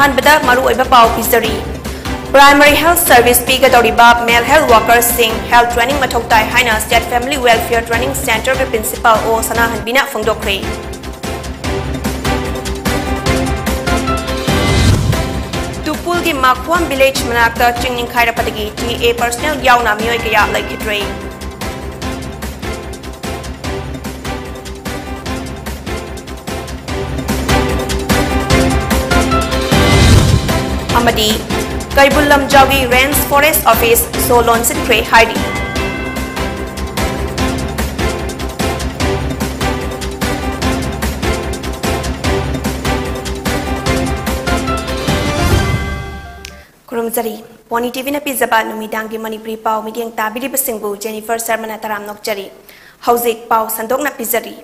अहानबदा मरु ओइबा पाव पिजरी Primary Health Service Pigadoriba Male Health Workers Sing Health Training Matoktai Haina State Family Welfare Training Center के Principal O Sana Hanbina Fungdokre Tupul की Makwam Village Manakta Chingning Khairapatagi TA Personnel Yauna Mioy Kaya Like Hidre Amadi Kaibullam Jogi Range Forest Office Solon Sinkre Heidi Kurumzari Poni TV na Pizaba Numidangi Manipuri Pau Migyang Tabiri Basingbu Jennifer Sermana Taram Nokjari Hauzik Pau Sandok na Pizari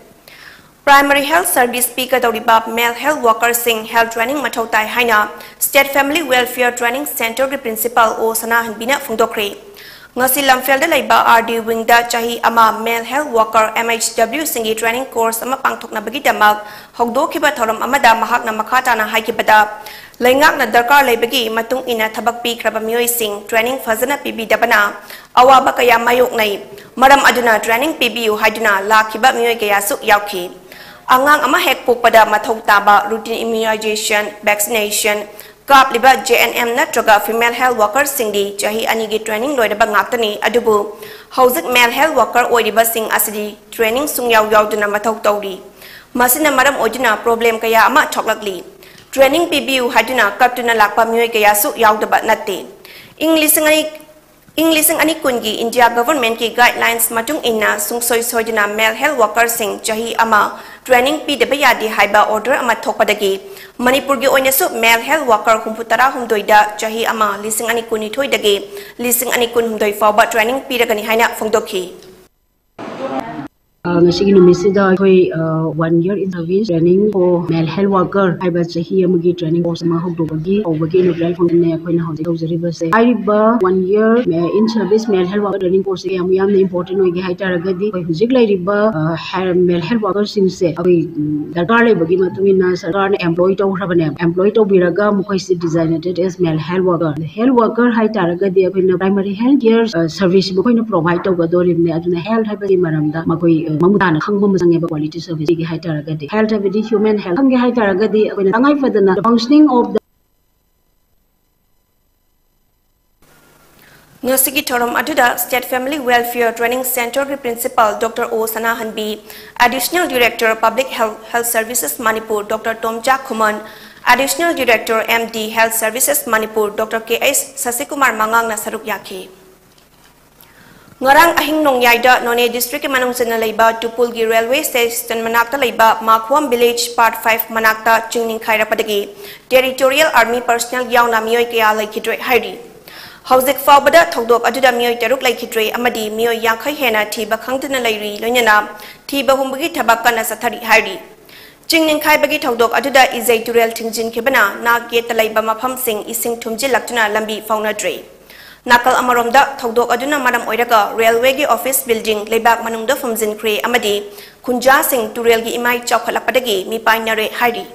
Primary Health Service Speaker Doribab Male Health Workers Sing Health Training Matautai Haina State Family Welfare Training Center के Principal O Sana Hanbina Fungdokre Ngasi Lamfelda Laiba RD Wingda Chahi Ama Male Health Worker MHW Singi Training Course Ama Pangthokna Bagi Damak Hogdokiba Thoram Amada Mahak na Makata na Haikibada Laingak na Darkar Laibagi Matung Ina Tabak Pi Krabamyoy Sing Training Fazana PB Dabana Awaba Kaya Mayok Nai Maram Aduna Training PBU Haiduna Lakiba Myoy Kaya Suk Yauki Angang ama hek pokpada mathau taba routine immunization vaccination kap liba JNM natraga female health workers singdi chahi ani gi training loidaba ngaktani adubu hauzik male health worker oidiba sing asidi training sungyaw yawduna mathau tawri masina maram ojuna problem kaya ama thoklakli training PBU haduna kaptuna lakpa myoy kaya su yawdaba natte English ani kungi India government ki guidelines matung inna sungsoi sojana male health workers sing chahi ama training pidaba yadi haiba order ama thokpadagi Manipur gi oinasu male health worker humputara humdoida chahi ama lising ani kuni thoidagi lising ani kun humdoi fawba training piragani haina phongdokhi Ngasi numisida koi 1 year in service training for male health worker aiba chahi amagi training course ma hokdobagi obagi nobrai phone koi na hojai dojariba se aiba 1 year in service male health worker training course ke amyam important hoige haitaragadi koi hujik lairiba male health worker sing se abi darkar laibagi matungina sarkar na employee to hrabane employee to biraga mukoi se designated as male health worker haitaragadi koi primary health care service koi na provide to gadoribne aduna health haibagi maramda makoi Mamutana Hangum quality service Haitaragadi. Health habidi human health Hangi Haitaragadi when Tangai for the functioning of the Nosiki Torom Aduda State Family Welfare Training Center Principal Dr. O Sana Hanbi Additional Director Public Health Services Manipur Dr. Tomja Kuman Additional Director MD Health Services Manipur Dr. K.S. Sasikumar Mangang na saruk yaki Ngarang ahing nong yaida None District manung sina laiba Tupulgi Railway Station manakta laiba Makwam Village Part 5 manakta Chingning Khairapadagi Territorial Army Personnel Yauna Mioy Kaya Laikidre Hairi Hauzik Fawbada Thogdok Aduda Mioy Taruk Laikidre Amadi Mioy Yankai Hena Tiba Khangtana Lairi Lonyana Tiba Humbagi Tabakana Sathari Hairi Chingning Khaibagi Thogdok Aduda Izay Turel Tingjin Kibana Na Gate Laiba Mapam Sing Ising Tumji Laktuna Lambi Fauna Dre Nakal Amaromda Thogdok Aduna Madam Oiraga Railway gi office building Leibak Manungda Fumjin Kre Amadi Kunja Singh Turel gi Imai Chawkhalakpadagi Mi Painare Hairi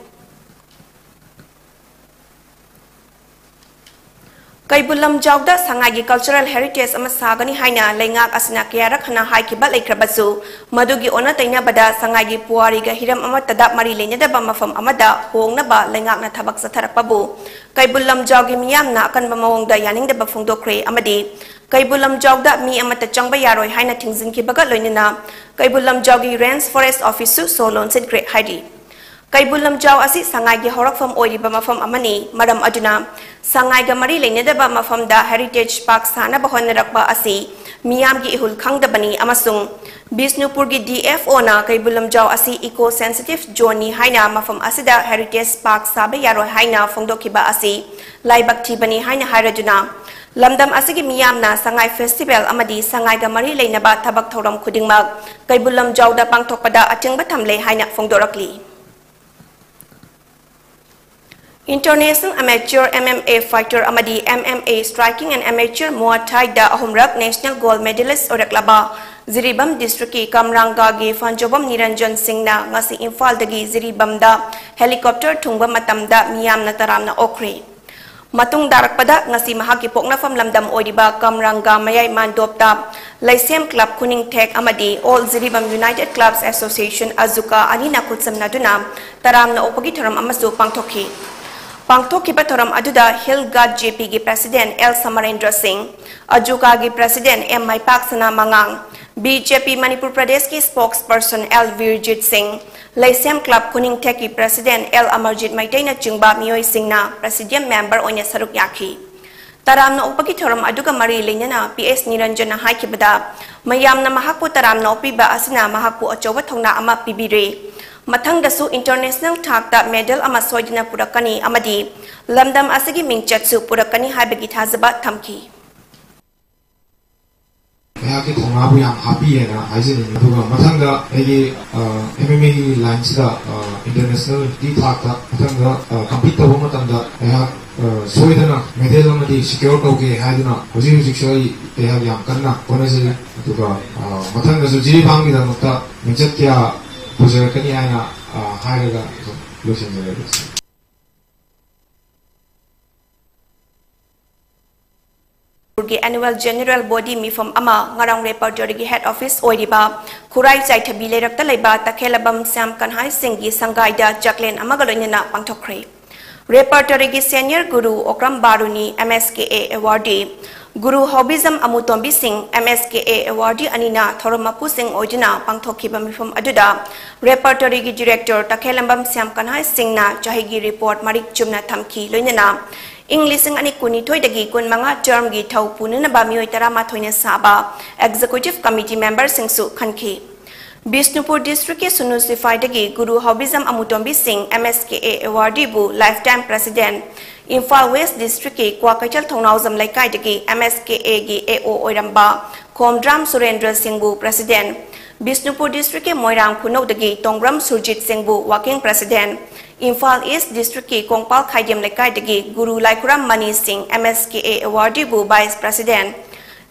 Kaibullam Jawda Sangagi Cultural Heritage ama sagani haina Laingak asina kiyarak hana haikiba laikrabasu Madugi ona taina bada Sangagi Puari ga hiram ama tadap mari lenyada ba mafam amada hongna ba Laingak na thabak satharakpabu Kaibullam Jawgi miyam na akan bamawongda yaning da ba fungdokre amadi Kaibullam Jawda mi amata changba yaroi haina thingzin ki baga loinina Kaibullam Jawgi Range Forest Office su Solon Sinkre Haidi Kaibullam Jaw asi sangai gi horakfam oiriba mafam amani madam aduna sangai ga mari leinedaba mafam da heritage park sana bahonrakba asi miyam gi ihul khangdabani amasung Bisnupur gi DFO na Kaibullam Jaw asi eco sensitive zone haina mafam asida heritage park sabe yaro haina fongdokiba asi laibak thibani haina hairajuna lamdam asigi miyam na sangai festival amadi sangai ga mari leinaba thabak thoram khudingmak Kaibullam Jaw da pangthokpada atingba thamle haina fongdorakli International Amateur MMA Fighter Amadi MMA Striking and Amateur Muay Thai da Ahumrak National Gold Medalist Oraklaba Ziribam District ki Kamranga gi Fanjobam Niranjan Singh na ngasi Imphal dagi Ziribam da helicopter thungba matamda miyam na taramna okre. Matung darakpada ngasi mahaki poknafam lamdam oidiba Kamranga mayay mandopta Laisem Club Kuning Tek amadi All Ziribam United Clubs Association Azuka anina kutsam na duna taramna opagi thoram amasu pangtokhi. Pangtokhi pa thoram aduda Hill Guard JP gi President L Samarendra Singh, Ajuka gi President M Maipaksana Mangang, BJP Manipur Pradesh ki spokesperson L Virjit Singh, Laisem Club Kuning Tek ki President L Amarjit Maitai na chingba Mioy Singh na Presidium member onya saruk yaki. Taram na upagi thoram aduga mari lenyana PS Niranjan na haikibada, mayam na mahakpo taram na upiba asina mahakpo achawa thongna ama pibire. Mathang dasu international thakta medal ama soidina purakani amadi lamdam asigi mingchatsu purakani haibagi thazaba thamki. Mayaki thongabu yam happy na haisini aduga mathanga egi MMA lines da international di thakta mathanga compete tabo matanda aya soidana medal amadi secure tawge haiduna hoji soi aya yam kanna konase aduga mathanga su jiri bangi da mutta mingchatya Pujarakani aina hairaga losenjaragas. Annual General Body Mifam Ama Ngarang Repertory Head Office Oidiba Kurai Zaitabi Lerakta Leba Takelabam Sam Kanhai Singhi Sangaida Jacqueline Amagalonyana Pangtokre. Repertory Senior Guru Okram Baruni MSKA Awardee Guru Hobism Amutombi Singh MSKA Awardee Anina Thoromapu Singh Ojina Pangthokiba Mifam Aduda Repertory Director Takelambam Sam Kanhai Singh na Chahigi Report Marik Chumna Thamki Loinana English ani kuni thoi dagi kun manga term gi thau punana ba mioi tarama thoina saba Executive Committee Member Singh su khanki Bishnupur District ke Sunusify dagi Guru Hobism Amutombi Singh MSKA Awardee bu Lifetime President Imphal West District ke Kwakachal Thongnawjam Laikai dagi MSKA gi AO Oiramba Khomdram Surendra Singh bu President Bishnupur District ke Moirang Khunau dagi Tongram Surjit Singh bu Working President Imphal East District ki Kongpal Khaidem Laikai dagi Guru Laikuram Mani Singh MSKA Awardee bu Vice President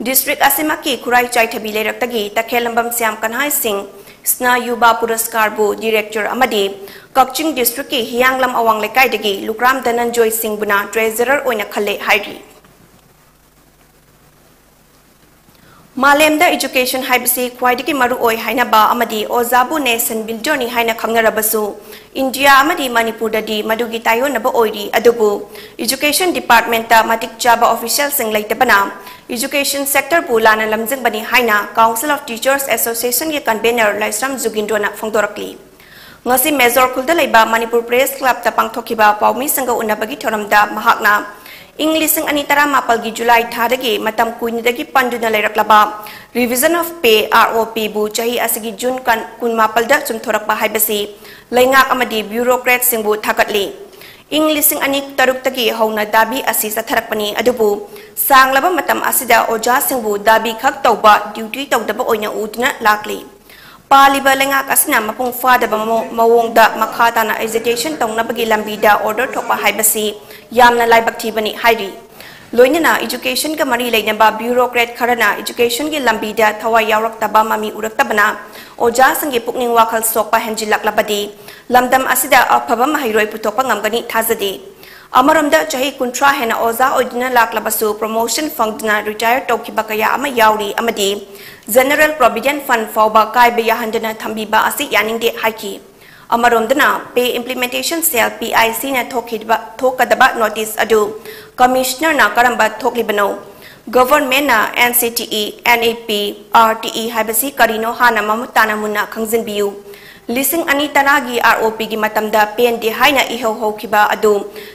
District Asimaki Kurai Chaithabi Leiraktagi Takelambam Siam Kanhai Singh Sna Yuba Puraskar bu Director Amadi Kakching District ki Hianglam Awang Laikai dagi Lukram Dananjoy Singh buna Treasurer oina khale hairi Malemda education haibasi khwaidiki maru oi haina ba amadi ozabu nation builder ni haina khangnarabasu India amadi Manipur dadi madugi tayonaba oiri adubu education department ta matik chaba official sing laitabana education sector bu lana lamjing bani haina Council of Teachers Association ge convener Laisram Jugindona phongdorakli ngasi major khulda laiba Manipur Press Club ta pangthokiba paumi sanga unabagi thoramda mahakna English ani tara mapal gi July thadagi matam kuini dagi panduna lairaklaba revision of pay ROP bu chahi asigi June kan kun mapal da chumthorakpa haibasi laingak amadi bureaucrat singbu thakatli English ani taruk tagi hauna dabi asi satharakpani adubu sanglaba matam asida oja singbu dabi khak tawba duty tawdaba oina udna lakli Paliba lengak asina mapung fada mawongda makata na hesitation tong nabagi lambida order thokpa haibasi yamna laibak thibani hairi loinana education ka mari leinaba bureaucrat kharana education gi lambida thawai yawrak taba mami urak tabana oja sangi pukning wakhal sokpa henjilak labadi lamdam asida aphaba mahiroi putokpa ngamgani thazadi Amaramda chahi kuntra hena oza oidina laklabasu promotion fundna retire tokiba kaya ama yauri amadi General Provident Fund fauba kaiba yahandana thambiba asi yaningde haiki Amaromdana pay implementation cell PIC na thokadaba notice adu commissioner na karamba thoklibano government na NCTE NAP RTE haibasi karino hana mamutana munna khangjinbiu Lising ani taragi ROP gi matamda PND haina iho hokiba adu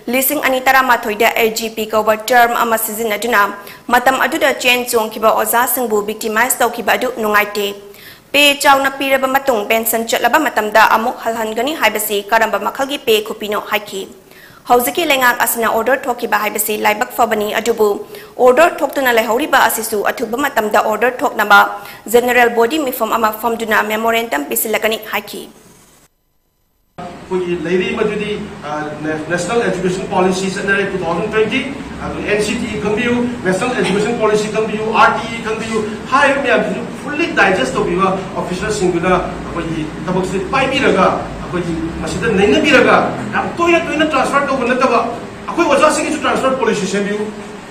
lising ani tarama thoida LGP cover term ama season aduna matam aduda change chongkiba oza singbu victimize tawkiba adu nungaite pe chawna piraba matung pension chatlaba matamda amuk halhangani haibasi karamba makhalgi pe khupino haiki Hauziki lengak asina order thokiba haibasi laibak fabani adubu order thoktuna lehoriba asisu athuba matamda order thoknaba general body mifam ama famduna memorandum bisilakani haiki Lady Madudi National Education Policy Center 2020 NCT khangbiu National Education Policy khangbiu RTE khangbiu hai me am fully digest of your official singuna akoi tabak se pai bi raga akoi masida naina bi raga am toina transfer to guna taba akoi oja sing to transfer policy sembiu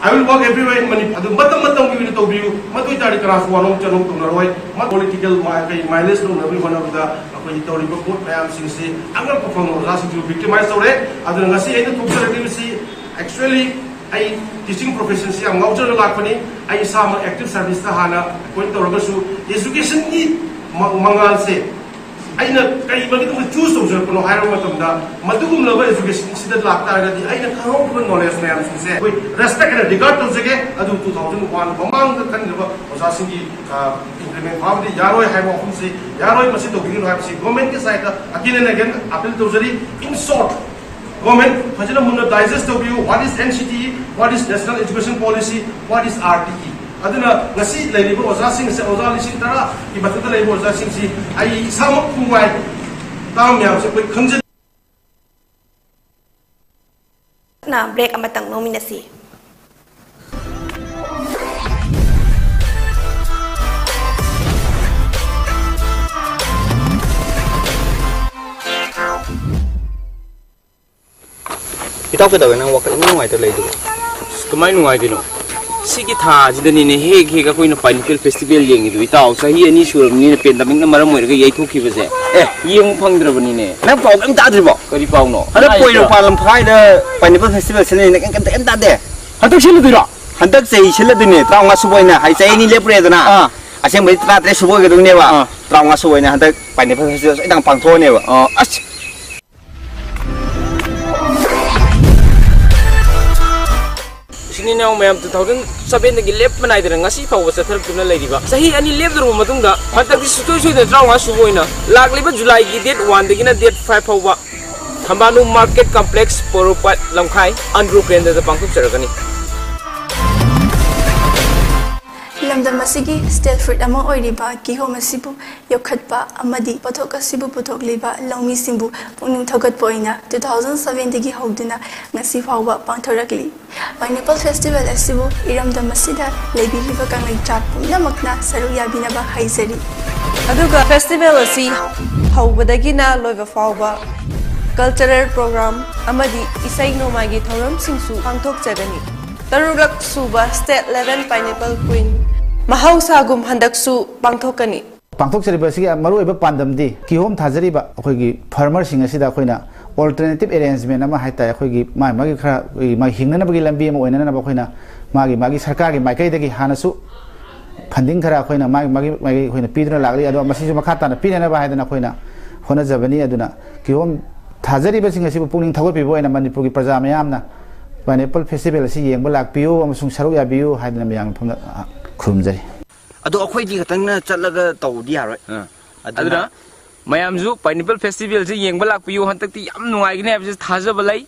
I will work everywhere in Manipur. Adu matam gi to biu matui tari class warong chanong to naroi mat political mileage to nabi one of the akoi tori ko vote mayam sing se angal perform oja sing to victimize tore adu ngasi aina thuksa si actually I teaching profession si ang ngaujar lakpani I sama active service ta hana point to rogasu education ni mangal se aina kai bagi tu choose to jer kono hire matam da madugum laba education sida lakta ga di aina kharo ko knowledge na am se koi respect and regard to jage adu 2001 bamang ka kan laba osa singi implement family yaroi hai mo hum se yaroi masi to green hai si government ke side again and again appeal to jari in short government fajina munna digest of you what is NCT what is National Education Policy what is RTE aduna ngasi leiribo oza sing se oza lising tara ki batata leibo oza sing si ai samak kuwai tam yam se koi khangje na break amatang nominasi Itaw ka daw nang wakal nung ay talay do. Kamay nung ay dino. Sige tha jidani ne heg ako ina pineapple festival yeng idu itaw sa hi ani suram ni pandemic na maram moy ga yai thoki base. Yeng phangdra bani ne. Na paw am ta dribo. Kari paw no. Hada poiro palam phai da pineapple festival sene ne kan ta de. Hadak silu dira. Hadak sei silu dine traw nga suboi na hai sei ni lepre dana. Asem bai tra tre suboi ga dung ne ba. Traw nga suboi na hadak pineapple festival idang pangtho ne ba. As Sini na mayam 2007 nagi lep manai dira ngasi paw sa tharap tuna leiriba sahi ani lep dru matungda hatak sutoi suida trawa suboina lagliba July gi date 1 dagina date 5 fawba Thambanu market complex Poropat Lamkhai Andrew Krenda da pangthok charagani lamdam asigi state fruit among oiriba kihom asibu yokhatpa amadi pathok asibu pathok liba lawmi simbu puning thogat poina 2007 digi hogduna ngasi fawba pangthorakli pineapple festival asibu iramdam asida leibiriba kangai chap namakna saru yabinaba haizari aduga festival asi hawbadagina loiba fawba cultural program amadi isai nomagi thoram singsu pangthok chagani tarulak suba state level pineapple queen Mahausagum handaksu pangthokani pangthok chariba sigi maru eba pandamdi kihom thajariba akhoi farmer singa sida khoina alternative arrangement ama haita akhoi magi khara ma hingna bagi lambi ama oina na khoina magi sarkar gi maikai dagi hanasu funding khara khoina magi khoina pidna lagli ado masisu makhata na pina na ba haidana khoina hona jabani aduna kihom thajariba singa sibu pungning thagoi pibo ina Manipur gi praja mayamna pineapple festival si yengba lakpiyo amasung saruk yabiyo haidana mayang phumna khurumjari ado akhoi di khatang na chatlaga tawdi yaroi aduna mayamju pineapple festival je yengba lakpiyo hantakti yam nuai gine abje thajaba lai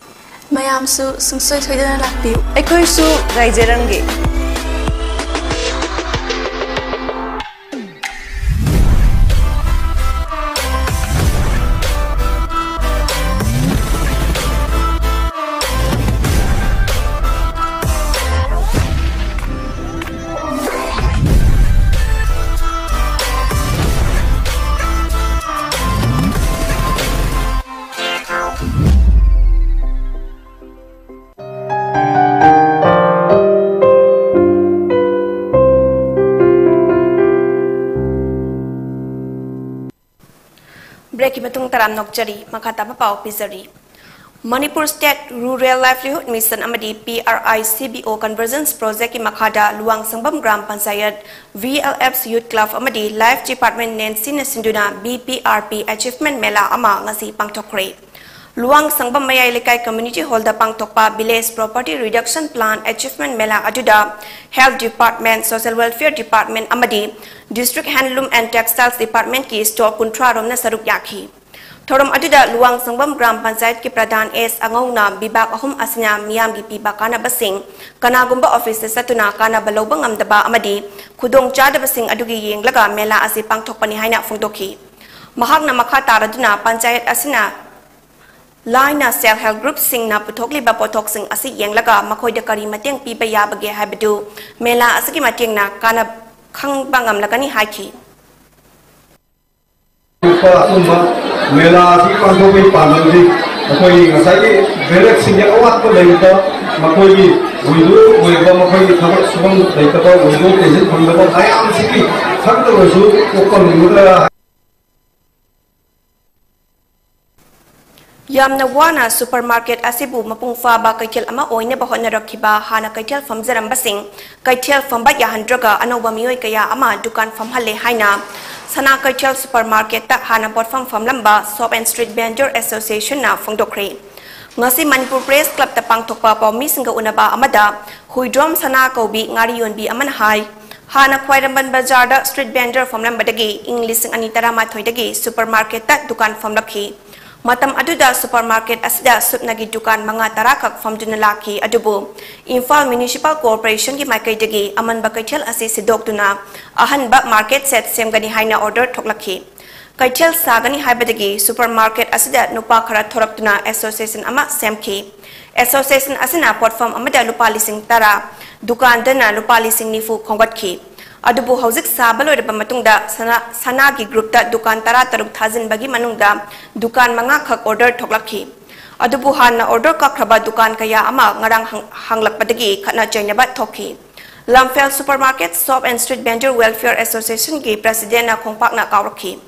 mayamsu sungsoi thoidana lakpiyo aikoi su raijerange break imatung taram nokjari makata pa pau pizari Manipur State Rural Livelihood Mission amadi PRICBO Convergence Project ki makhada luang sangbam gram panchayat VLF's Youth Club amadi Life Department nen sinasinduna BPRP Achievement Mela ama ngasi pangthokre luang sangbam mayai lekai community hall da pangthokpa village property reduction plan achievement mela aduda Health Department Social Welfare Department amadi District Handloom and Textiles Department ki store kuntra romna saruk yakhi thorom aduda luang sangbam gram panchayat ki pradhan S angongna bibak ahum asnya miyam gi piba kana basing kanagumba office satuna kana balobang amdaba amadi khudong chada basing adugi yenglaga mela ase pangthokpani haina phungdokhi mahakna makha taraduna panchayat asina Laina self help group singna puthokliba pothok sing asi yenglaga makhoida kari mateng piba yabage habadu mela asigi matengna kana khangba ngamlagani haiki mela si pangthoki panamji makoi ngasai belek singya awat ko leita makoi widu wiba makoi thabak subang leita ko widu tejin phangba ayam siki thakda wasu kokon mudra Yamna wana supermarket asibu mapung faba kaitel ama oine ba honna rakhiba hana kaitel famjaram basing kaitel famba yahandraga anoba mioi kaya ama dukan famhalle haina sana kaitel supermarket ta hana botfam famlamba shop and street vendor association na phongdokre ngasi Manipur press club ta pangthokpa pawmi singa unaba amada huidrom sana kobi ngari yonbi aman hai hana khwairamban bazar da street vendor famlamba dagi english ani tarama thoidagi supermarket ta dukan famlakhi Matam aduda supermarket asida supnagi dukan manga tarakak famduna laki adubu Imphal Municipal Corporation ki maikai dagi aman ba kaitel asi sidokduna ahan ba market set semgani haina order thoklakhi kaitel sagani haibadagi supermarket asida nupa khara thoraktuna association ama semki association asina platform amada lupa lising tara dukan dana lupa lising nifu khongatkhi Adubu hausik sabalo de pamatungda sana ki group ta dukan tara taruk thazin bagi manungda dukan manga khak order thoklakhi adubu hanna order ka khraba dukan kaya ama ngarang hanglakpadagi khana chainaba thokhi Lamphel Supermarket Shop and Street Vendor Welfare Association ki president na khongpak na kawrakhi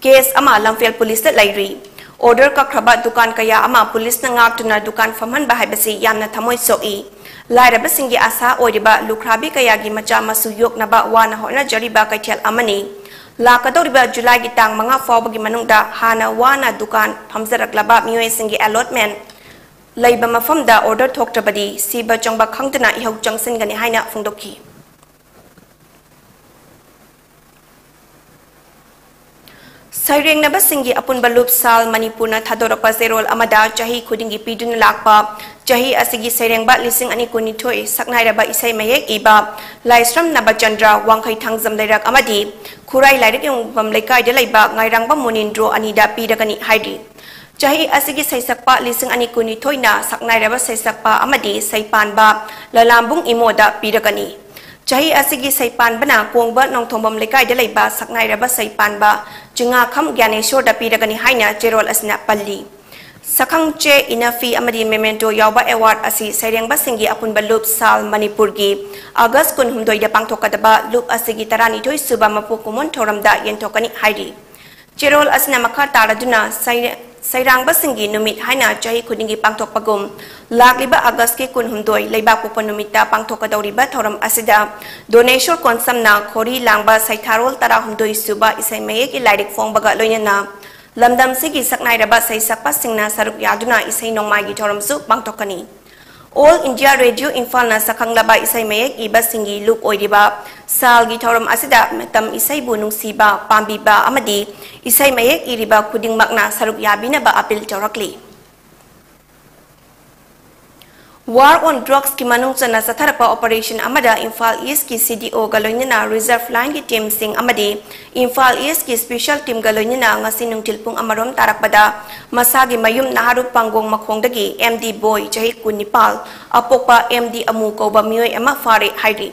case ama Lamphel police ta lairi order ka khraba dukan kaya ama police na ngak tuna dukan famhan ba haibasi yamna thamoi soi Lairaba singi asa oiriba lukhrabi kayagi macha masu yoknaba wana hona jariba kaitel amani lakadoriba July gi tang manga fawbagi manungda hana wana dukan phamjaraklaba mioi singi allotment laiba mafamda order thoktabadi siba changba khangdana ihau changsin gani haina phungdokhi Saireng naba singi apun balup sal Manipur na thadorapa zerol amada jahi khudingi pidun lakpa jahi asigi saireng ba lising ani kunithoi saknai raba isai mayek iba laistram naba chandra wangkhai thangjam lairak amadi khurai lairak yung bam laikai de laiba ngairang ba munindro anida pidagani haidi jahi asigi saisakpa lising ani kunithoi na saknai raba saisakpa amadi saipan ba lalambung imoda pidagani Jahi asigi saipan bana kuangba nong thombam lekai de laiba saknai raba saipan ba jinga kham gyaneshwar da piragani haina jerol asna palli sakhang che inafi amadi memento yawba award asi sairengba singi apun balup sal Manipur gi August kun humdoi da pangthokadaba lup asigi tarani thoi suba mapu kumon thoramda yentokani haidi jerol asna makha taraduna Sairangba singi numit haina jahi khudingi pangthokpagum lakliba August ki kun humdoi leiba pupan numita pangthokadoriba thoram asida donation konsamna khori langba saitharol tara humdoi suba isai mayek ilairik phongbaga loinana lamdam sigi saknai raba saisakpa singna saruk yaduna isai nongmai gi thoram su pangthokani All India Radio Imphal na sakhanglaba isai mayek iba singi loop oiriba sal gi thoram asida metam isai bunung siba pambiba amadi isai mayek iriba kuding makna saruk yabina ba apil chorakli War on drugs ki manung chana satharapa operation amada Imphal East ki CDO galoinina reserve line ki team sing amadi Imphal East ki special team galoinina ngasi nungtilpung amarom tarakpada masagi mayum naharu pangong makhongdagi MD boy jahi kunipal apokpa MD amu koba mioi ama fare hairi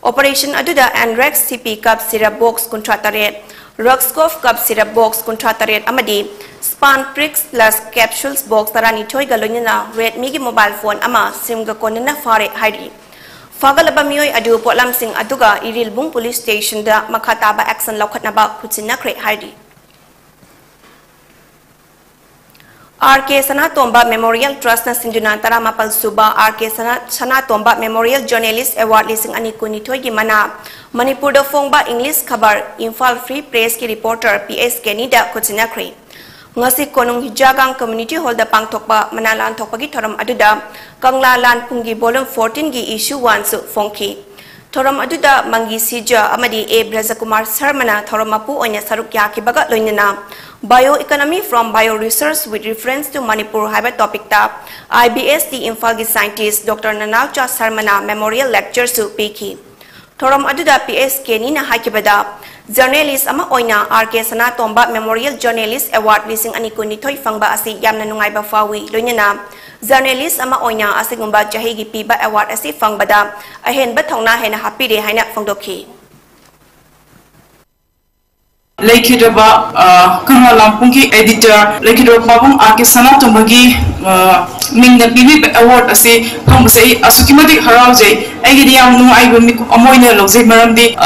operation aduda Anrex CP cup syrup box contrataret Ruxcoff cup syrup box contrataret amadi Span Prix plus capsules box tarani toy galonina Redmi gi mobile phone ama sim ga konina fare hairi fagalaba mioi adu potlam sing aduga Irilbung police station da makhataba action laukhatnaba khuchina kre hairi RK Sanatomba Memorial Trust na sinduna taramapal suba RK Sanatomba Memorial Journalist Award lising ani kunithoi gi mana Manipur da phongba English khabar Imphal Free Press ki reporter PS Kenida khuchina kre ngasi konung hijagang community hall da pangthokpa manalan thokpagi thoram aduda kangla lan pungi volume 14 gi issue 1 su phongki thoram aduda mangi sija amadi A Brajakumar Sarmana thoramapu oina saruk yaki baga loinana bioeconomy from bio research with reference to Manipur haiba topic ta IBSD Imphal gi scientist Dr Nanaucha Sarmana memorial lecture su piki Thorom aduda PSK ni na hakibada journalist ama oina RK Sana Tomba Memorial Journalist Award lising ani kunitoy fangba asi yamna nungay ba fawi lonya journalist ama oina asigumba jahigi piba award asi fangbada ahen ba thongna hena happy re haina fangdokhi Laikidaba Kanga Lampungi editor Laikidaba Babung RK Sana Tombagi Mingda Bibi Award ase Pangse Asukimadi Harauje Agidiam no I will make Amoina Lose Maramdi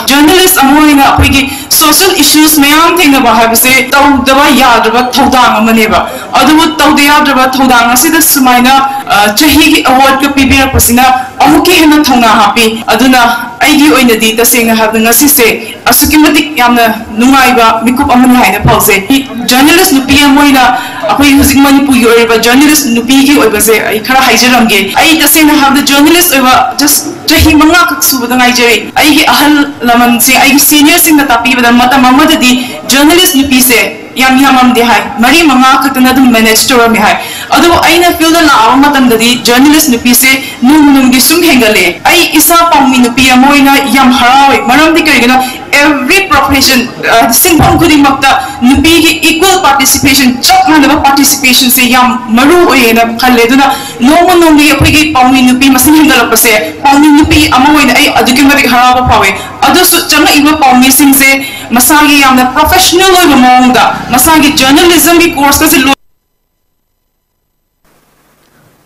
journalist Amoina Pigi social issues mayam thing about have say Tawdava Yadaba Tawdang Maneva Adu Tawdiadaba Tawdang Asi the Sumaina Chahigi Award Pibia Pasina Amuki Hena Tona happy Aduna Aigi Oina Dita saying I have the Nasise Asukimadi Yamna Nungaiba Mikup Amani Haina Pause journalist Nupia Moina Api using Manipuri or journalist Nupiki or was a Kara Hijaramge I the saying I have the journalist over just Jahimanga Suba the Nigeria I Ahal Laman say I seniors in the tapi with the Mata Mamma the journalist Nupise Yam Yamam de Hai Marie Manga Katanadu managed to run high although I feel the Lamatam the journalist Nupise Num Sung Hengale I Isa Pami Nupia Moina Yam Harawi Maram de Karigana every profession Sinpam Kudimakta Nupi equal participation Chop Handava participation say Yam Maru Oena Kaleduna no one only a piggy Pami Nupi Masinga Pase Pami Nupi Amoin Adukimatic Harava Pawe others Chama Iva Pami Sing say Masagi Yam the professional among the Masagi journalism course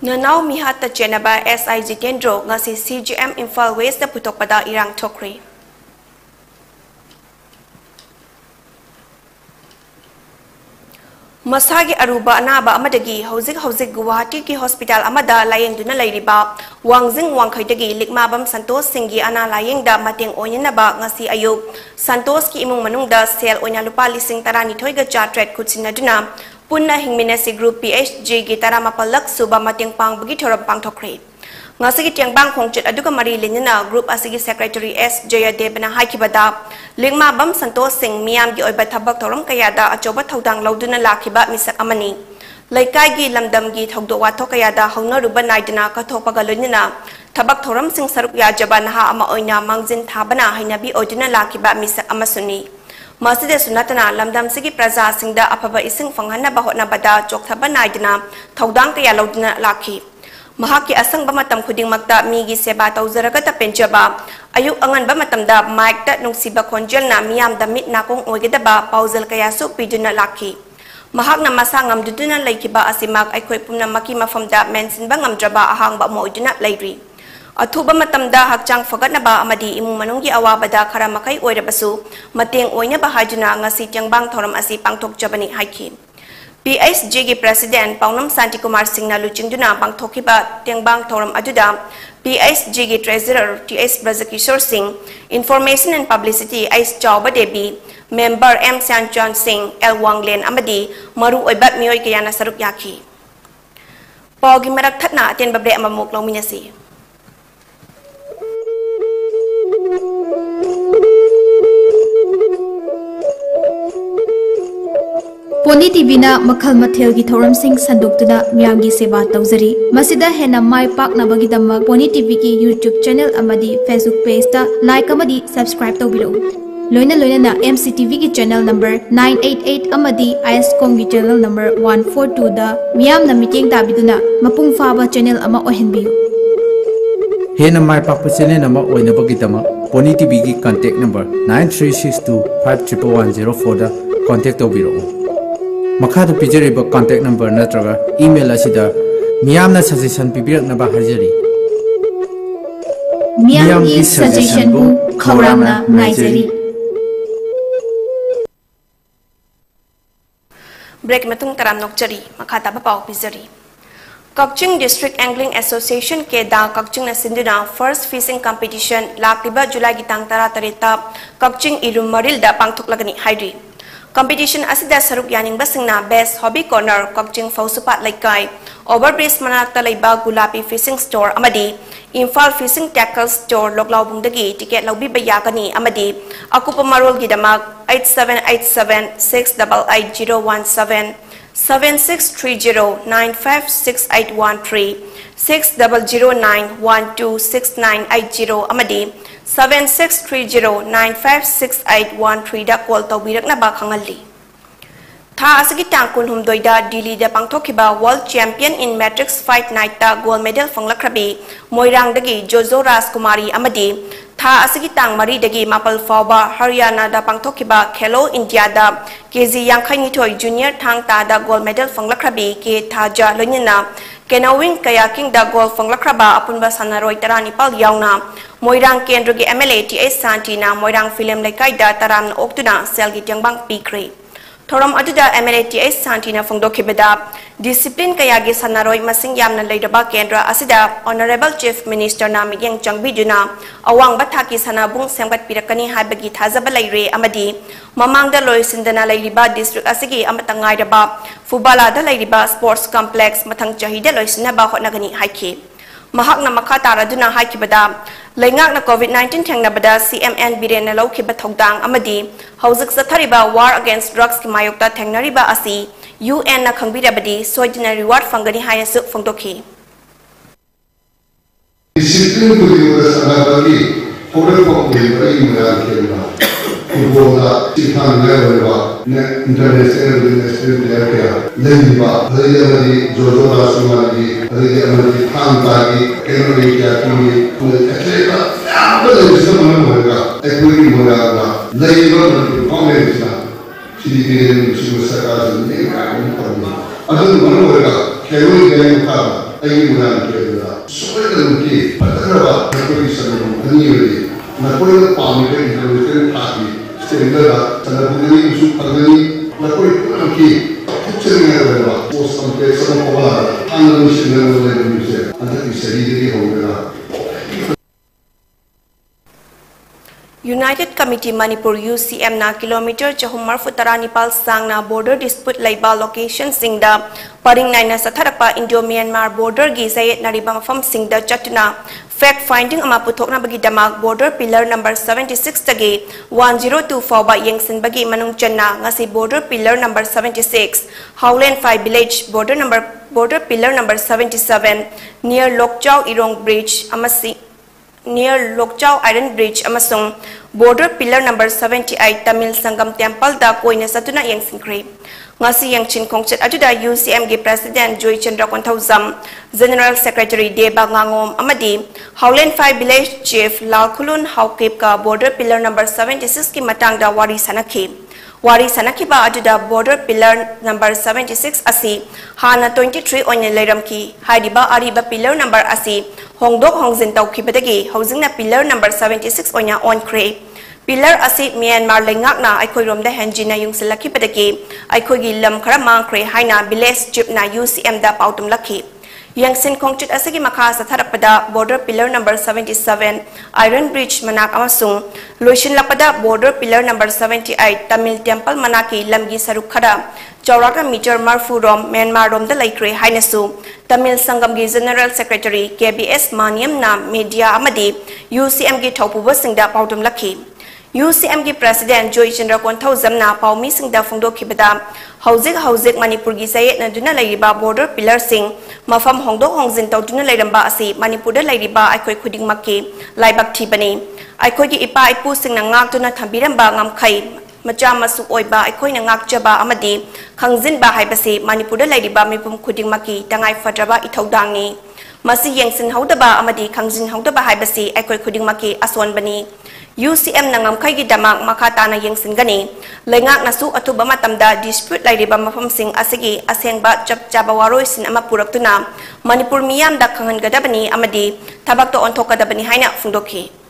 Nanau Mihata Jenaba SIG Kendro ngasi CGM Imphal West na putokpada irang Tokri Masagi aruba anaba amadagi hauzik Guwahati ki hospital amada layeng duna lairiba Wangjing Wangkhaidagi Likmabam Santos Singgi ana layeng da mating oinaba ngasi ayuk Santos ki imung manungda sel oina lupa lising tarani thoiga chatret kutsinaduna punna hingminasi group PHG gi taramapalak suba mating pangbagi thoram pangthokre ngasigi tiangbang khongchit aduga mari linna group asigi secretary S Jayadev na haikibada lingma bam Santos Singh miyam gi oiba thabak thoram kayada achoba thodang lauduna lakhiba misak amani laikai gi lamdam gi thogdo watho kayada hongna ruba naidna kathopaga loinna thabak thoram sing saruk ya jabana ha ama oina mangjin thabana hainabi oduna lakhiba misak amasuni Masjid Sunatana Lamdam Sigi Praza Singda Apaba Ising Fanghana Bahotna Bada Chokthaba Naidna Thaudang Kaya Laudna Lakhi Mahaki Asang Bamatam Kuding Magda Migi Seba Tauzaragata Penjaba Ayuk Angan Bamatamda Mike Da Nungsiba Konjelna Miam da Mit Nakong Oigedaba Pauzal Kaya Su Piduna Lakhi Mahak na Masangam Duduna Laikiba Asimak Aikoi Pumna Maki Mafamda Mensin Bangam Draba Ahang Ba Moiduna Lairi Atuba matamda hakchang fagatnaba amadi imung manunggi awabada karamakai oirabasu mateng oinaba hajuna ngasi tiangbang thoram asi pangthok jabani haiki PHG gi president Paunam Santi Kumar Singh na luchingduna pangthokiba tiangbang thoram aduda PHG gi treasurer TS Brazakishore Singh information and publicity Ais Chawba Devi member M Sanchan Singh L Wanglen amadi maru oibat mioi kayana saruk yaki Pogi marak thatna aten babre amamuk lawminasi Pony TV na makhal mathel gi thoram sing sandukna miyam gi seba tawjari masida hena mai pak na bagi damak Pony TV ki YouTube channel amadi Facebook page ta like amadi subscribe tawbiro loina na MCTV ki channel number 988 amadi ISCOM ki channel number 142 da miyam na meeting tabiduna mapung faba channel ama ohenbiyo hena mai pak channel ama oina bagi damak Pony TV ki contact number 9362511104 da contact tawbiro Makadu pijariba contact number natraga email asida miyamna suggestion pibirakna ba harjari miyamgi suggestion bu khawramna ngaijari break matung taram nokchari makhata ba pau pijari Kakching District Angling Association ke da Kakching na sinduna first fishing competition lakliba July gitang tara tarita Kakching Irum Maril da pangthok lagani hairi Competition asida saruk yaning basingna best hobby corner Kakching Fausupat Laikai overbridge manakta laiba Gulapi fishing store amadi Imphal fishing tackle store loklaubungdagi ticket laubi bayagani amadi akupa marol gidamak 8787688017 7630956813 6009126980 amadi 7630956813 da call tawbiraknaba khangalli. Tha asagi tangkun humdoida Delhi da pangthokiba World Champion in Matrix Fight Night da gold medal fanglakrabi Moirang dagi Jojo Rajkumari amadi Tha asagi tang mari dagi Mapal Fauba Haryana da pangthokiba Khelo India da KG Yangkhaini Thoi Junior Thang ta da gold medal fanglakrabi ke Thaja loinina Kenawing kayaking da gold fanglakraba apunba sanaroi taranipal yauna Moirang Kendrogi MLA TS Santina Moirang Film Laikai da taram oktuna selgi tiangbang pikre Thoram aduda MLATS Santina Fongdokibeda discipline kayagi sanaroi masing yamna leidaba kendra asida Honorable Chief Minister na migyang changbiduna awang bathaki sanabung sengbat pirakani haibagi thajaba leire amadi mamangda loisindana leiriba district asigi amatangai daba fubala da leiriba sports complex mathang chahida loisinaba hotnagani haiki mahakna makha taraduna haikibada Laingak na COVID-19 thengnabada CMN Birena Laukiba Thogdang amadi Hauzik Sathariba War Against Drugs ki mayokta thengnariba asi UN na khangbirabadi soidina reward fangani hayasu fongdokhi Discipline ko diwa sanabagi foreign popular imra kelba football tikhan level ne international player kya leiba hayamadi jojo rasumali hayamadi thangtagi kenori kya ki atleta abada isma hoga ekuri moraga leiba comment na sidikene musaka ne ka ni parni adu hoga kenori kya ka ai muran kelba soidam ki patraba ekuri sanu aniyori na koi pami ke international thagi Sehingga sanabungani usuk pagani nakoi kunaki kucingnya berapa pos sampai sama pola anu sehingga mulai Indonesia anda bisa diri hoga United Committee Manipur UCM na kilometer chahumar futarani sang na border dispute laiba location singda paring naina satharapa Indo-Myanmar border gi sayet nariba mafam singda chatuna fact finding ama puthokna bagi damak border pillar number 76 tagi 1024 ba yengsin bagi manung channa ngasi border pillar number 76 Howland 5 village border pillar number 77 near Lokchau Irong bridge amasi near Lokchau Iron Bridge amasung border pillar number 78 Tamil Sangam Temple da koina satuna yang singkri ngasi yang chin kongchet ajuda UCM gi President Joy Chandra Konthauzam General Secretary Deba Ngangom amadi Howland 5 Village Chief Lalkhulun Haukip ka border pillar number 76 ki matang da wari sanakhiba ajuda border pillar number 76 asi hana 23 oine leiramki haidiba ariba pillar number asi hongdok hongjin tawkhibadagi housing na pillar number 76 oina on kre pillar asi Myanmar lengak na aikoi romda hanjina yungsilakibadagi aikoi gi lam khara mangkre haina village chief na UCM da pautum lakhi Yangsin Kongchit asagi makha satharappada border pillar number 77 Iron Bridge manak amasung loishin lakpada border pillar number 78 Tamil Temple manaki lamgi saruk khada Chauraka meter marfu rom Myanmar rom da laikre hainasu Tamil Sangam gi General Secretary KBS Maniam na media amadi UCM gi thaupuba singda pautum lakhi UCM gi President Joy Chandra Konthauzam na paumi singda fongdokhibada Hauzik Manipur gi sayet na duna lairiba border pillar sing mafam hongdok hongjin tawduna lairamba asi Manipur da lairiba aikoi khuding makki laibak thibani aikoi gi ipa ipu sing na ngak tuna thambiramba ngamkhai macha masu oiba aikoi na ngak chaba amadi khangjin ba haibasi Manipur da lairiba mipum khuding makki tangai fadraba ithaudangni masi yengsin haudaba amadi khangjin haudaba haibasi aikoi khuding makki aswan bani UCM nangam kai gi damak makata na yengsin gani lengak nasu atuba matamda dispute lairiba mafam sing asigi asengba chaba waroi sin ama puraktuna Manipur miyam da khangan gadabani amadi thabak to onthok gadabani haina fungdokhi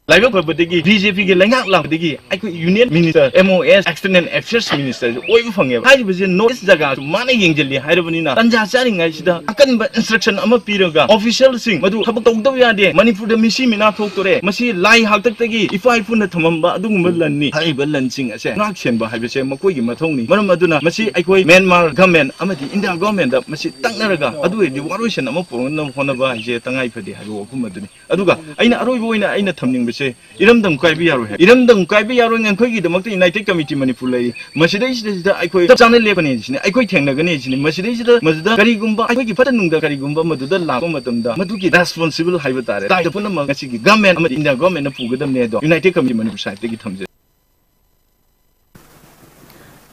Laiba Babadigi, BJP Langak Lamdigi, I could Union Minister, MOS, External Affairs Minister, Oifang, I was in North Zaga, Mani Yangeli, Haidavanina, Tanja Saring, I can but instruction Amapiroga, official sing, Madu Habakawade, Manipur the Mishimina Tokore, Masi Lai Hataki, if I put a Tamamba, Dumalani, Haibalan sing, I say, Nakshan, but I was saying Makogi Matoni, Maramaduna, Masi, I quite Myanmar government, Amati, Indian government, Masi Tanaraga, Adu, the Warushan, Amapo, no Honaba, Tangai Padi, Harukumaduni, Aduga, I know Aruina, I know Taming. से इरमदम कायबी यारो है इरमदम कायबी यारो ngखोई gi दमक United committee Manipur लै मसिदै सिदा आइखोई चाने लेपने जिने आइखोई थेंगनगने जिने मसिदै सिदा मजदा करिगुम्बा आइखोई gi फटा नुंगदा करिगुम्बा मदुदा लाको मतमदा मदुगी रेस्पोंसिबल हाइबा तारे ताइ पुन मगसी gi गवर्नमेंट अम इंडिया गवर्नमेंट न पुगदमने दो united committee Manipur side gi थमजे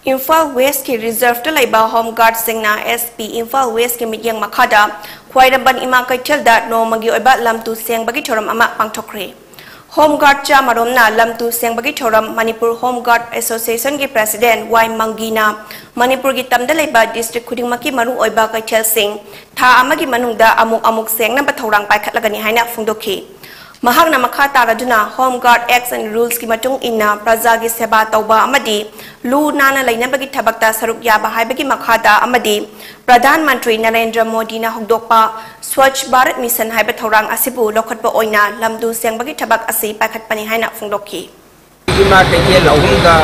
Imphal West की रिजर्व तो लेबा होम गार्ड सिंगना SP Imphal West की मिटिंग मखादा ख्वाइरबन इमा कैथलदा नोमगी ओइबा लमतु सेंगबगी थोरम अमा पांगथोखरे होम गार्ड चा मरोमना लमतु सेंगबगी theorem Manipur home guard association की प्रेसिडेंट वाई मंगीना मणिपुर की तमदा लेबा डिस्ट्रिक्ट खुदिंगमकी मरु ओइबा कैथल सिंग था अमगी मनुंगदा अमुक अमुक सेंगना बथौरांग पाइखतलगनी हाइना फुंगदोखी महागना मखा तारादुना home guard acts and rules की मतुंग इन्ना प्रजा की सेवा तौबा अमदी लू नाना लेनबगी थबकता सरुक याबा हाइबगी मखादा अमदी प्रधानमंत्री नरेंद्र मोदी ना होगदोकपा स्वच्छ भारत मिशन हाइबा थौरांग असिबु लोखटपा ओइना लमदु सेंगबगी थबक असि पाइखतपनि हाइना फुंगदोखी इमा कैथल अहुमदा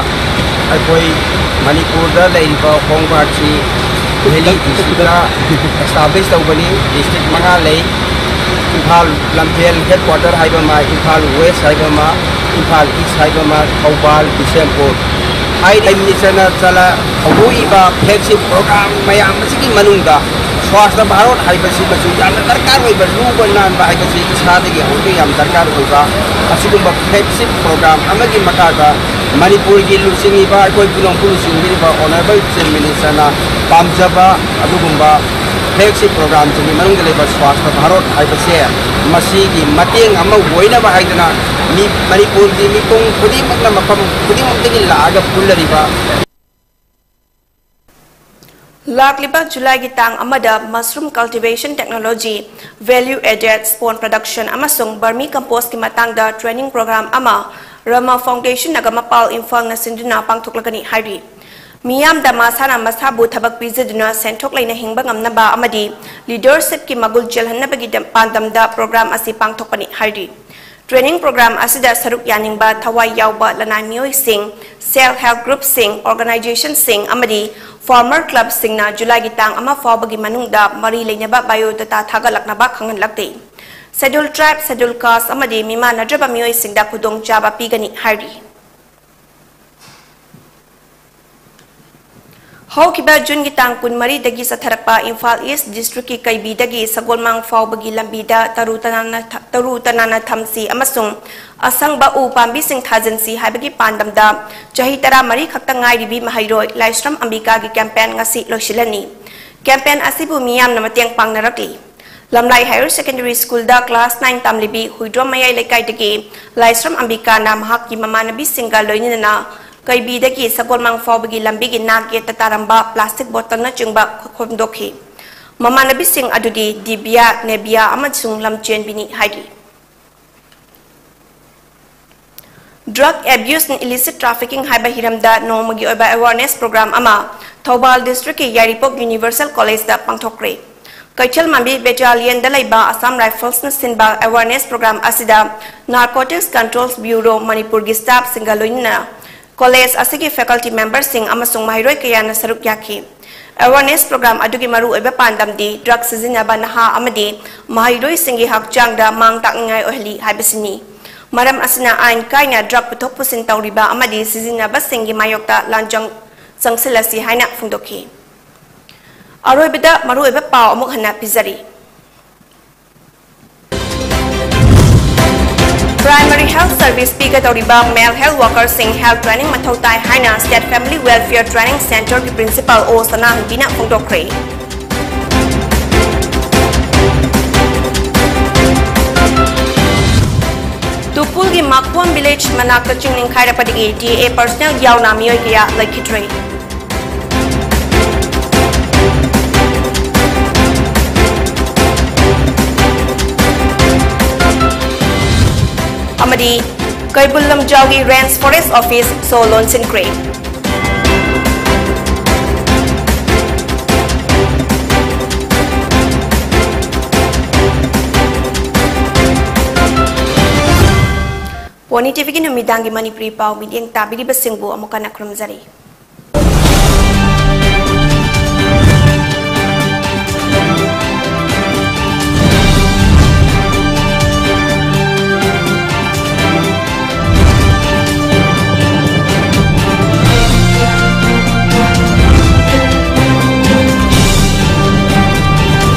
अखोई मणिपुर दा लेइबा होम गार्ड सी दिल्ली डिस्ट्रिक्ट एस्टैब्लिश तौबनी डिस्ट्रिक्ट मंगा ले इम्फाल लमफेल हेडक्वार्टर हाइबमा इम्फाल वेस्ट हाइबमा इम्फाल ईस्ट हाइबमा थौबाल बिशेमपुर हाई मिनिस्टरना चला हबुइबा फ्लैगशिप प्रोग्राम मयाम मसिगी मनुंगा स्वास्थ्य भारत हाइबसी मसु याम दरकार होइबा लुबा नानबा हाइबसी इसादगी हौके याम दरकार होइबा असिगुम्बा फ्लैगशिप प्रोग्राम अमगी मकागा मणिपुर की लुसिंगिबा अखोई पुलों पुलुसिंगिबा ऑनरेबल चीफ मिनिस्टरना पामजबा अदुगुम्बा फ्लैगशिप प्रोग्राम से मनुंगलेबा स्वास्थ्य भारत हाइबसे मसीगी मतेंग अमा वोइनबा हाइदना मी मणिपुर की मिपुंग खुदिमकना मफम खुदिमकदगी लागा पुल्लरिबा लाकलिबा जुलाई की तांग अमदा mushroom cultivation technology value added spawn production अमसुंग बर्मी कंपोस्ट की मतंगदा ट्रेनिंग प्रोग्राम अमा रमा फाउंडेशन नगमपाल इम्फाल नसिंदुना पांगथोकलगनी हाइरी मियाम दमासाना मसाबु थबक पिजदुना सेंथोक लेना हिंबा ngamnaba amadi leadership की मगुल जलहन्नबगी पांदमदा प्रोग्राम असि पांगथोकपनि हाइरी ट्रेनिंग प्रोग्राम असिदा सरुक यानिंगबा थवाई यावबा लनाय मियोय सिंग सेल्फ हेल्प ग्रुप सिंग ऑर्गेनाइजेशन सिंग अमदी फार्मर क्लब सिंगना जुलाई की तांग अमा फावबगी मनुंगदा मरी लेनबा बायोडाटा थागलकनबा खंगनलक्ते शेड्यूल ट्राइब शेड्यूल कास्ट अमदी मिमा नद्रबा मियोय सिंगदा खुदोंग चाबा पीगनी हाइरी हौकिबा जून की तांग कुनमरी दगी सथरकपा इम्फाल ईस्ट डिस्ट्रिक्ट की कैबी दगी सगोलमांग फावबगी लंबीदा तरू तनाना थमसी अमसुंग असंगबा उ पांबी सिंग थाजनसी हाइबगी पांदमदा चही तरा मरी खक्ता ngairibi mahairoy लाइस्ट्रम अंबिका की कैंपेन ngasi लोशिलनी कैंपेन असिबु मियाम नमतेंग पांगनरकली लमलाई हायर सेकेंडरी स्कूल दा क्लास 9 तामलिबी हुइद्रो मयाई लेकाई दगी लाइस्ट्रम अंबिका ना महक की ममानबी सिंगा लोइनिना कैबीदगी सगोलमांग फावबगी लंबी की नागे तारंबा प्लास्टिक बोतल न चिंबा खोमदोखी ममानबी सिंग अदुदी दिबिया नेबिया अमसुंग लमचेनबिनी हाइरी drug abuse and illicit trafficking हाइबा हिरमदा नोमगी ओबा अवेयरनेस प्रोग्राम अमा थौबाल डिस्ट्रिक्ट की यारिपोक यूनिवर्सल कॉलेज दा पांगथोकरे कैथल मांबी बेटालियन दा लेबा असम राइफल्स न सिनबा अवेयरनेस प्रोग्राम असिदा नारकोटिक्स कंट्रोल्स ब्यूरो मणिपुर की स्टाफ सिंगलोइना कॉलेज असिगी फैकल्टी मेंबर सिंग अमसुंग माहिरोय कयाना सरुक याखी अवेयरनेस प्रोग्राम अदुगी मरु ओइबा पांदमदी ड्रग सिजिनाबा नहा अमदी माहिरोय सिंगी हकचांगदा मांग ताकंगाय ओहली हाइबसिनी मरम असना आइन काइना ड्रग पुथोक पुसिन तौरिबा अमदी सिजिनाबा सिंगी मायोक्ता लांजंग संगसिलसी हाइना फुंगदोखी अरोइबदा मरु ओइबा पाव अमुक हन्ना पिजरी Primary Health Service Pigatoriba Male Health Worker Sing Health Training Mathautai Haina State Family Welfare Training Center की Principal O Sanang Bina Fungdokre Tupul की Makwan Village Manak Chingling Khairapadi DA Personnel Yauna Miyoy Kaya Laikitre Amadi Kaibulam Jogi Ranch Forest Office Solon Sincre Poni TV ki numidangi Manipuri pau midyang tabiri basingbu amukana krumzari